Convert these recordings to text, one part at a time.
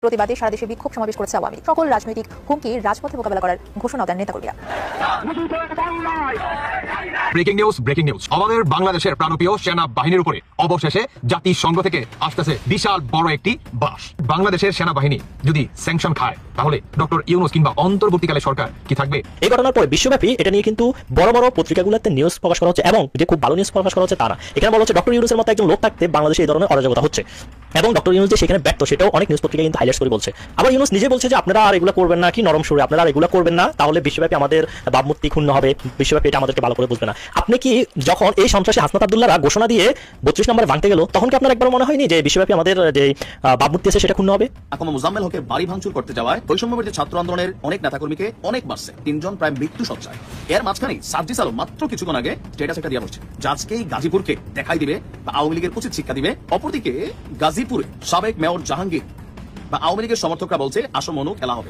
প্রতিবাদে সারা দেশে বিক্ষোভ সমাবেশ করেছে আওয়ামী লীগ। সকল রাজনৈতিক হুমকি রাজপথে মোকাবেলা করার ঘোষণা দেন নেতাকর্মীরা। Breaking news. আমাদের বাংলাদেশের প্রাণপ্রিয় সেনা বাহিনীর উপরে অবশেষে জাতিসংঘ থেকে আসতেছে বিশাল বড় একটি বাস। বাংলাদেশের সেনাবাহিনী যদি স্যাংশন খায় তাহলে ডক্টর ইউনূস কিংবা অন্তর্বর্তীকালে সরকার কি থাকবে? এই ঘটনার পরে বিশ্বব্যাপী এটা নিয়ে কিন্তু বড় বড় পত্রিকাগুলোতে নিউজ প্রকাশ করা হচ্ছে এবং যে খুব ভালো নিউজ প্রকাশ করা হচ্ছে তা না। এখানে বলা হচ্ছে ডক্টর ইউনূসের মতো একজন লোক থাকতে বাংলাদেশে এই ধরনের অরাজকতা হচ্ছে এবং ডক্টর ইউনূস যে সেখানে ব্যর্থ সেটাও অনেক নিউজ পত্রিকা কিন্তু হাইলাইট করে বলছে। আবার ইউনূস নিজে বলছে যে আপনারা আর এগুলো করবেন না, কি নরম সুরে আপনারা আর এগুলো করবেন না, তাহলে বিশ্বব্যাপী আমাদের ভাবমূর্তি ক্ষুণ্ণ হবে, বিশ্বব্যাপী এটা আমাদেরকে ভালো করে বুঝবে না। আপনি কি যখন এই সন্ত্রাসী হাসনাত আব্দুল্লাহরা ঘোষণা দিয়ে 32 নম্বরে ভাঙতে গেল তখন কি আপনার একবার মনে হয়নি যে বিশ্বব্যাপী আমাদের যে ভাবমূর্তি আছে সেটা ক্ষুণ্ণ হবে? আকমা মুজাম্মেল হকের বাড়ি ভাঙচুর করতে যাওয়ায় বৈষম্যবিরোধী ছাত্র আন্দোলনের অনেক নেতাকর্মীকে অনেক মারছে, 3 জন প্রায় মৃত্যু সজ্জায়। এর মাঝখানে সার্জিস আলম মাত্র কিছুক্ষণ আগে স্ট্যাটাস একটা দিয়ে বলছে জাজকেই গাজীপুরকে দেখাই দিবে বা আওয়ামী লীগের উচিত শিক্ষা দিবে। অপরদিকে গাজীপুরে সাবেক মেয়র জাহাঙ্গীর বা আওয়ামী লীগের সমর্থকরা বলছে আসল মনু খেলা হবে।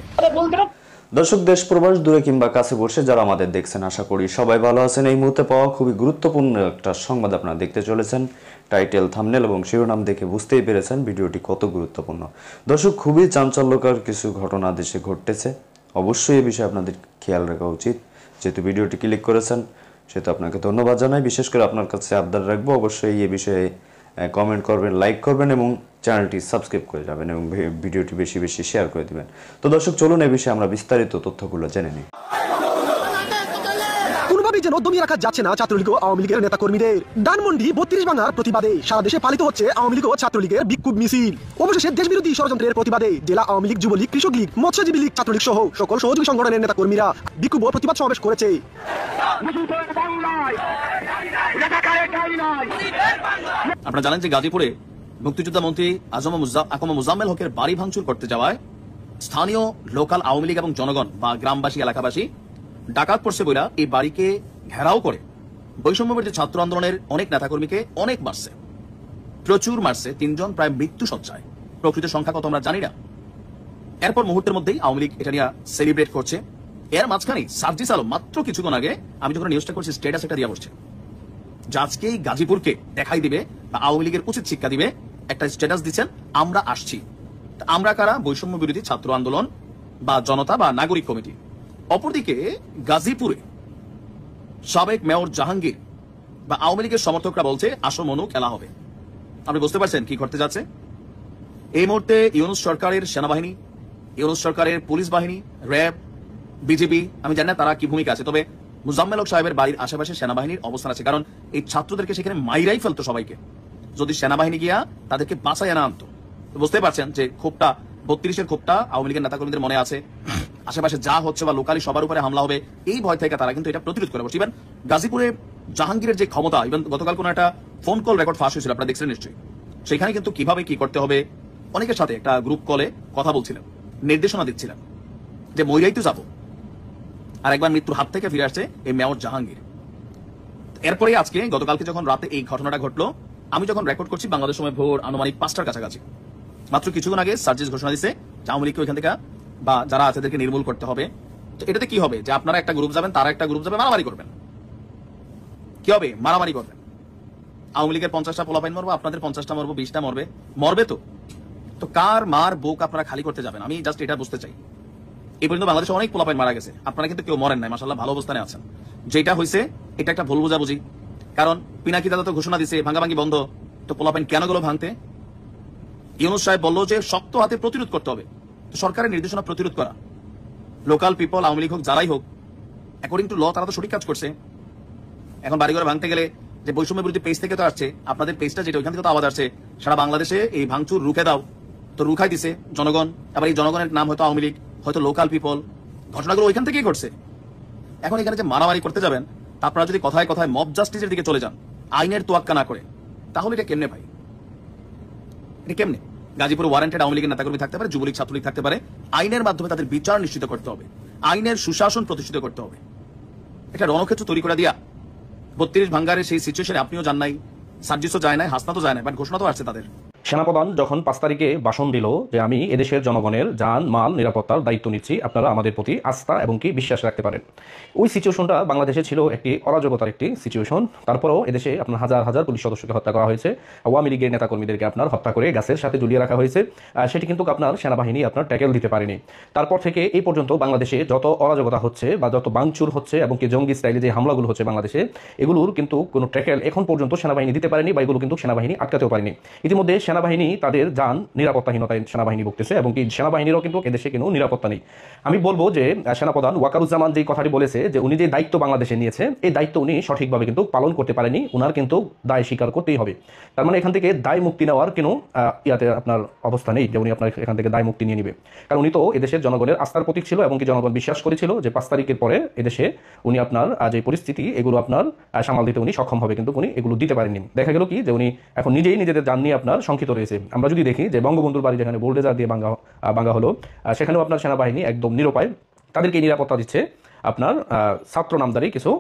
দর্শক, দেশ প্রবাস দূরে কিংবা কাছে বসে যারা আমাদের দেখছেন, আশা করি সবাই ভালো আছেন। এই মুহূর্তে পাওয়া খুবই গুরুত্বপূর্ণ একটা সংবাদ আপনারা দেখতে চলেছেন। টাইটেল, থাম্বনেল এবং শিরোনাম দেখে বুঝতেই পেরেছেন ভিডিওটি কত গুরুত্বপূর্ণ। দর্শক, খুবই চাঞ্চল্যকর কিছু ঘটনা দেশে ঘটতেছে। অবশ্যই এই বিষয়ে আপনাদের খেয়াল রাখা উচিত। যেহেতু ভিডিওটি ক্লিক করেছেন সেহেতু আপনাকে ধন্যবাদ জানাই। বিশেষ করে আপনার কাছে আবদার রাখবো, অবশ্যই এই বিষয়ে কমেন্ট করবেন, লাইক করবেন এবং চ্যানেলটি সাবস্ক্রাইব করে যাবেন এবং ভিডিওটি বেশি বেশি শেয়ার করে দিবেন। তো দর্শক, চলুন এই বিষয়ে আমরা বিস্তারিত তথ্যগুলো জেনে নিই। কোনোভাবেই যেন দমিয়ে রাখা যাচ্ছে না ছাত্রলীগ ও আওয়ামী লীগের নেতাকর্মীদের। ধানমন্ডি 32 ভাঙার প্রতিবাদে সারা দেশে পালিত হচ্ছে আওয়ামী লীগ ও ছাত্রলীগের বিক্ষোভ মিছিল। অবশেষে দেশবিরোধী ষড়যন্ত্রের প্রতিবাদে জেলা আওয়ামী লীগ, যুবলীগ, কৃষক লীগ, মৎস্যজীবী লীগ, ছাত্রলীগ সহ সকল সহযোগী সংগঠনের নেতাকর্মীরা বিক্ষোভ ও প্রতিবাদ সমাবেশ করেছে। আপনারা জানেন যে গাজীপুরে মুক্তিযোদ্ধা মন্ত্রী আকমা মুজাম্মেল হকের বাড়ি ভাঙচুর করতে যাওয়ায় স্থানীয় লোকাল আওয়ামী লীগ এবং জনগণ বা গ্রামবাসী এলাকাবাসী ডাকাত পড়ছে বইলা এই বাড়িকে ঘেরাও করে বৈষম্যবিরোধী ছাত্র আন্দোলনের অনেক নেতাকর্মীকে অনেক মারছে, প্রচুর মারছে, 3 জন প্রায় মৃত্যু সজ্জায়। প্রকৃত সংখ্যা কত আমরা জানি না। এরপর মুহূর্তের মধ্যেই আওয়ামী লীগ এটা নিয়ে সেলিব্রেট করছে। এর মাঝখানে সার্জিস আলম মাত্র কিছুক্ষণ আগে, আমি যখন নিউজটা করছি, স্ট্যাটাস একটা দিয়ে বসছে জাজকেই গাজীপুরকে দেখাই দিবে বা আওয়ামী লীগের উচিত শিক্ষা দিবে। একটা স্ট্যাটাস দিচ্ছেন আমরা আসছি। আমরা কারা? বৈষম্য বিরোধী ছাত্র আন্দোলন বা জনতা বা নাগরিক কমিটি। অপরদিকে গাজীপুরে সাবেক মেয়র জাহাঙ্গীর বা আওয়ামী লীগের সমর্থকরা বলছে আসল মনু খেলা হবে। আপনি বুঝতে পারছেন কি করতে যাচ্ছে? এই মুহূর্তে ইউনূস সরকারের সেনাবাহিনী, ইউনূস সরকারের পুলিশ বাহিনী, র্যাব, বিজেপি, আমি জানি না তারা কি ভূমিকা আছে, তবে মুজাম্মেল হক সাহেবের বাড়ির আশেপাশে সেনাবাহিনীর অবস্থান আছে। কারণ এই ছাত্রদেরকে সেখানে মাইরাই ফেলতো সবাইকে, যদি সেনাবাহিনী গিয়া তাদেরকে বাঁচাই আনা আনতো। বুঝতে পারছেন যে ক্ষোভটা, 32-এর ক্ষোভটা আওয়ামী লীগের নেতাকর্মীদের মনে আছে। আশেপাশে যা হচ্ছে বা লোকালি সবার উপরে হামলা হবে এই ভয় থেকে তারা কিন্তু এটা প্রতিরোধ করে বসে। ইভেন গাজীপুরে জাহাঙ্গীরের যে ক্ষমতা, ইভেন গতকাল কোন একটা ফোন কল রেকর্ড ফাঁস হয়েছিল, আপনারা দেখছিলেন নিশ্চয়ই। সেখানে কিন্তু কিভাবে কি করতে হবে অনেকের সাথে একটা গ্রুপ কলে কথা বলছিলেন, নির্দেশনা দিচ্ছিলেন যে মইরাই তো যাবো। আর একবার মৃত্যুর হাত থেকে ফিরে আসছে এই মেয়র জাহাঙ্গীর। এরপরে আজকে গতকালকে যখন রাতে এই ঘটনাটা ঘটলো, আমি যখন রেকর্ড করছি বাংলাদেশ সময় ভোর আনুমানিক 5টার কাছাকাছি, মাত্র কিছুক্ষণ আগে সার্জিস ঘোষণা দিচ্ছে আওয়ামী লীগকে ওইখান থেকে বা যারা আছে তাদেরকে নির্মূল করতে হবে। তো এটাতে কি হবে যে আপনারা একটা গ্রুপ যাবেন, তারা একটা গ্রুপ যাবে, মারামারি করবেন। কি হবে? মারামারি করবেন। আওয়ামী লীগের 50টা পোলাপাইন মরবো, আপনাদের 50টা মরবো, 20টা মরবে, মরবে তো কার মার বুক আপনারা খালি করতে যাবেন? আমি জাস্ট এটা বুঝতে চাই। এই পর্যন্ত বাংলাদেশে অনেক পোলাপাইন মারা গেছে, আপনারা কিন্তু কেউ মরেন নাই, মাশাআল্লাহ ভালো অবস্থানে আছেন। যেটা হয়েছে এটা একটা ভুল বোঝাবুঝি। কারণ পিনাকি দাদা তো ঘোষণা দিছে ভাঙ্গাভাঙ্গি বন্ধ, তো পোলাপাইন কেন গেল ভাঙতে? ইউনূস সাহেব বললো যে শক্ত হাতে প্রতিরোধ করতে হবে। তো সরকারের নির্দেশনা প্রতিরোধ করা, লোকাল পিপল, আওয়ামী লীগ হোক যারাই হোক, অ্যাকর্ডিং টু ল তারা তো সঠিক কাজ করছে। এখন বাড়িঘর ভাঙতে গেলে যে বৈষম্য বিরোধী পেজ থেকে তো আসছে, আপনাদের পেজটা যেটা ওইখান থেকে তো আওয়াজ আসছে সারা বাংলাদেশে এই ভাঙচুর রুখে দাও, তো রুখাই দিছে জনগণ। আবার এই জনগণের নাম হয়তো আওয়ামী লীগ, হয়তো লোকাল পিপল, ঘটনাগুলো ওইখান থেকেই ঘটছে। এখন এখানে যে মারামারি করতে যাবেন, আপনারা যদি কথায় কথায় মব জাস্টিসের দিকে চলে যান, আইনের তোয়াক্কা না করে, তাহলে এটা কেমনে ভাই? এটা কেমনে? গাজীপুরে ওয়ারেন্টেড আওয়ামী লীগের নেতাকর্মী থাকতে পারে, যুবলীগ, ছাত্রলীগ থাকতে পারে। আইনের মাধ্যমে তাদের বিচার নিশ্চিত করতে হবে, আইনের সুশাসন প্রতিষ্ঠিত করতে হবে। এটা রণক্ষেত্র তৈরি করে দিয়া 32 ভাঙ্গারের সেই সিচুয়েশনে আপনিও যান নাই, সার্জিসও যায় নাই, হাসনাতও যায় নাই, বাট ঘোষণা তো আসছে তাদের। সেনাপ্রধান যখন 5 তারিখে ভাষণ দিল যে আমি এদেশের জনগণের যান মাল নিরাপত্তার দায়িত্ব নিচ্ছি, আপনারা আমাদের প্রতি আস্থা এবং কি বিশ্বাস রাখতে পারেন। ওই সিচুয়েশনটা বাংলাদেশে ছিল একটি অরাজকতার একটি সিচুয়েশন। তারপরেও এদেশে আপনার হাজার হাজার পুলিশ সদস্যকে হত্যা করা হয়েছে, আওয়ামী লীগের নেতাকর্মীদেরকে আপনার হত্যা করে গাছের সাথে ঝুলিয়ে রাখা হয়েছে। সেটি কিন্তু আপনার সেনাবাহিনী আপনার ট্যাকেল দিতে পারেনি। তারপর থেকে এই পর্যন্ত বাংলাদেশে যত অরাজকতা হচ্ছে বা যত ভাঙচুর হচ্ছে এবং কি জঙ্গি স্টাইলে যে হামলাগুলো হচ্ছে বাংলাদেশে, এগুলোর কিন্তু কোনো ট্যাকেল এখন পর্যন্ত সেনাবাহিনী দিতে পারেনি বা এগুলো কিন্তু সেনাবাহিনী আটকাতেও পারেনি। ইতিমধ্যে সেনাবাহিনী তাদের যান নিরাপত্তাহীনতায় সেনাবাহিনী ভুগতেছে এবং কি সেনাবাহিনীরও কিন্তু এদেশে কোনো নিরাপত্তা নেই। আমি বলবো যে সেনাপ্রধান ওয়াকারুজ্জামান যে কথাটি বলেছে যে উনি যে দায়িত্ব বাংলাদেশে নিয়েছে, এই দায়িত্ব উনি সঠিকভাবে কিন্তু পালন করতে পারেনি, উনার কিন্তু দায় স্বীকার করতেই হবে। তার মানে এখান থেকে দায় মুক্তি নেওয়ার কোনো ইয়াতে আপনার অবস্থা নেই যে উনি আপনার এখান থেকে দায় মুক্তি নিয়ে নিবে, কারণ উনি তো এদেশের জনগণের আস্থার প্রতীক ছিল এবং কি জনগণ বিশ্বাস করেছিল যে 5 তারিখের পরে এদেশে উনি আপনার যে পরিস্থিতি এগুলো আপনার সামাল দিতে উনি সক্ষম হবে, কিন্তু উনি এগুলো দিতে পারেননি। দেখা গেল কি যে উনি এখন নিজেই নিজেদের যান নিয়ে আপনার শঙ্কিত রয়েছে। আমরা যদি দেখি যে বঙ্গবন্ধুর বাড়ি যেখানে বোল্ডেজার দিয়ে ভাঙা হলো, সেখানেও আপনার সেনাবাহিনী একদম নিরুপায়, তাদেরকে নিরাপত্তা দিচ্ছে আপনার ছাত্র নামদারি কিছু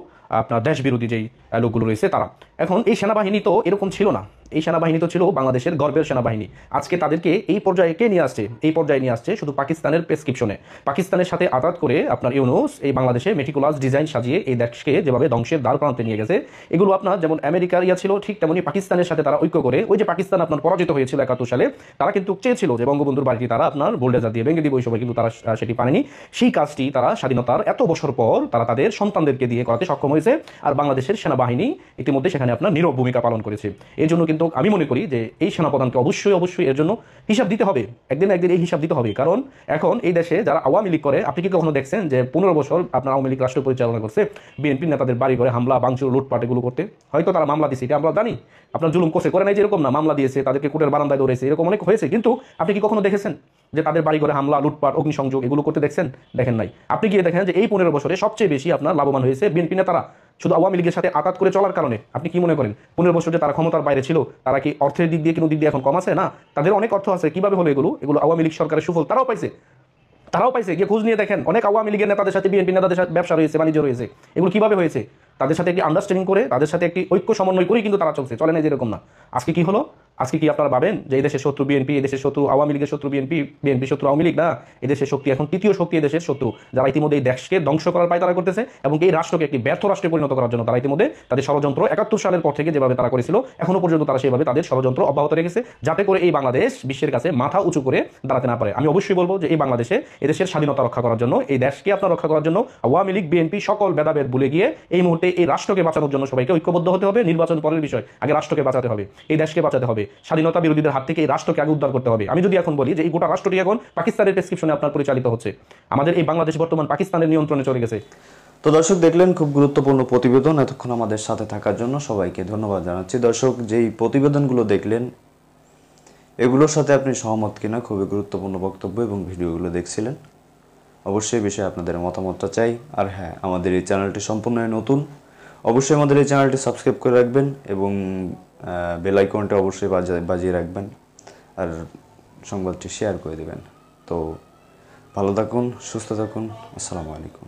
আপনার দেশ বিরোধী যেই লোকগুলো রয়েছে তারা। এখন এই সেনাবাহিনী তো এরকম ছিল না, এই সেনাবাহিনী তো ছিল বাংলাদেশের গর্বের সেনাবাহিনী। আজকে তাদেরকে এই পর্যায়ে কে নিয়ে আসছে? এই পর্যায়ে নিয়ে আসছে শুধু পাকিস্তানের প্রেসক্রিপশনে, পাকিস্তানের সাথে আঘাত করে আপনার ইউনূস এই বাংলাদেশে মেটিকুলাস ডিজাইন সাজিয়ে এই দেশকে যেভাবে ধ্বংসের দ্বার প্রান্তে নিয়ে গেছে, এগুলো আপনার যেমন আমেরিকার ইয়া ছিল, ঠিক তেমনি পাকিস্তানের সাথে তারা ঐক্য করে, ওই যে পাকিস্তান আপনার পরাজিত হয়েছিল 71 সালে, তারা কিন্তু চেয়েছিল যে বঙ্গবন্ধুর বাড়িটি তারা আপনার বোল্ডেজার দিয়ে ভেঙে দিব, ওই সময় কিন্তু তারা সেটি পারেনি। সেই কাজটি তারা স্বাধীনতার এত বছর পর তারা তাদের সন্তানদেরকে দিয়ে করাতে সক্ষম হয়েছে, আর বাংলাদেশের সেনাবাহিনী ইতিমধ্যে সেখানে আপনার নীরব ভূমিকা পালন করেছে। এর জন্য কিন্তু আমি মনে করি যে এই সেনাপ্রধানকে অবশ্যই এর জন্য হিসাব দিতে হবে, একদিন এই হিসাব দিতে হবে। কারণ এখন এই দেশে যারা আওয়ামী লীগ করে, আপনি কি কখনো দেখছেন যে 15 বছর আপনার আওয়ামী লীগ রাষ্ট্র পরিচালনা করছে, বিএনপি নেতাদের বাড়ি ঘরে হামলা ভাঙচুর লুটপাট এগুলো করতে? হয়তো তারা মামলা দিয়েছে, এটা আমরা জানি, আপনার জুলুম করে নাই যে এরকম না, মামলা দিয়েছে, তাদেরকে কোর্টের বারান্দায় দৌড়েছে, এরকম অনেক হয়েছে। কিন্তু আপনি কি কখনো দেখেছেন যে তাদের বাড়ি ঘরে হামলা লুটপাট অগ্নিসংযোগ এগুলো করতে দেখছেন? দেখেন নাই। আপনি গিয়ে দেখেন যে এই 15 বছরে সবচেয়ে বেশি আপনার লাভবান হয়েছে বিএনপি নেতারা, শুধু আওয়ামী লীগের সাথে আঘাত করে চলার কারণে। আপনি কি মনে করেন 15 বছর যে তারা ক্ষমতার বাইরে ছিল, তারা কি অর্থের দিক দিয়ে কোনো দিক দিয়ে এখন কম আছে? না, তাদের অনেক অর্থ আছে। কিভাবে হলো এগুলো আওয়ামী লীগ সরকারের সুফল তারাও পাইছে। গিয়ে খোঁজ নিয়ে দেখেন, অনেক আওয়ামী লীগের নেতাদের সাথে বিএনপি নেতাদের সাথে ব্যবসা রয়েছে, বাণিজ্য রয়েছে। এগুলো কিভাবে হয়েছে? তাদের সাথে একটি আন্ডারস্ট্যান্ডিং করে, তাদের সাথে একটি ঐক্য সমন্বয় করেই কিন্তু তারা চলে না যেরকম না। আজকে কি হলো? আজকে কি আপনারা ভাবেন যে এই দেশের শত্রু বিএনপি, এই দেশের শত্রু আওয়ামী লীগের শত্রু বিএনপি, বিএনপি শত্রু আওয়ামী লীগ? না, এই দেশের শক্তি এখন তৃতীয় শক্তি, এই দেশের শত্রু, যারা ইতিমধ্যে এই দেশকে ধ্বংস করার পায় তারা করতেছে এবং এই রাষ্ট্রকে একটি ব্যর্থ রাষ্ট্রে পরিণত করার জন্য তারা ইতিমধ্যে তাদের ষড়যন্ত্র 71 সালের পর থেকে যেভাবে তারা করেছিল, এখনো পর্যন্ত তারা সেভাবে তাদের ষড়যন্ত্র অব্যাহত রেখেছে, যাতে করে এই বাংলাদেশ বিশ্বের কাছে মাথা উঁচু করে দাঁড়াতে না পারে। আমি অবশ্যই বলবো যে এই বাংলাদেশে এদেশের স্বাধীনতা রক্ষা করার জন্য, এই দেশকে আপনার রক্ষা করার জন্য আওয়ামী লীগ বিএনপি সকল ভেদাভেদ ভুলে গিয়ে এই মুহূর্তে এই রাষ্ট্রকে বাঁচানোর জন্য সবাইকে ঐক্যবদ্ধ হতে হবে। নির্বাচন পরের বিষয়, আগে রাষ্ট্রকে বাঁচাতে হবে, এই দেশকে বাঁচাতে হবে, স্বাধীনতা বিরোধীদের হাত থেকে এই রাষ্ট্রকে আগে উদ্ধার করতে হবে। আমি যদি এখন বলি যে এই গোটা রাষ্ট্রটি এখন পাকিস্তানের প্রেসক্রিপশনে আপনার পরিচালিত হচ্ছে, আমাদের এই বাংলাদেশ বর্তমান পাকিস্তানের নিয়ন্ত্রণে চলে গেছে। তো দর্শক দেখলেন খুব গুরুত্বপূর্ণ প্রতিবেদন। এতক্ষণ আমাদের সাথে থাকার জন্য সবাইকে ধন্যবাদ জানাচ্ছি। দর্শক, যেই প্রতিবেদনগুলো দেখলেন এগুলোর সাথে আপনি সহমত কিনা, খুবই গুরুত্বপূর্ণ বক্তব্য এবং ভিডিওগুলো দেখছিলেন। অবশ্যই বিষয়ে আপনাদের মতামতটা চাই। আর হ্যাঁ, আমাদের এই চ্যানেলটি সম্পূর্ণ নতুন, অবশ্যই আমাদের এই চ্যানেলটি সাবস্ক্রাইব করে রাখবেন এবং বেল আইকনটা অবশ্যই বাজিয়ে রাখবেন আর সংবাদটি শেয়ার করে দেবেন। তো ভালো থাকুন, সুস্থ থাকুন, আসসালামু আলাইকুম।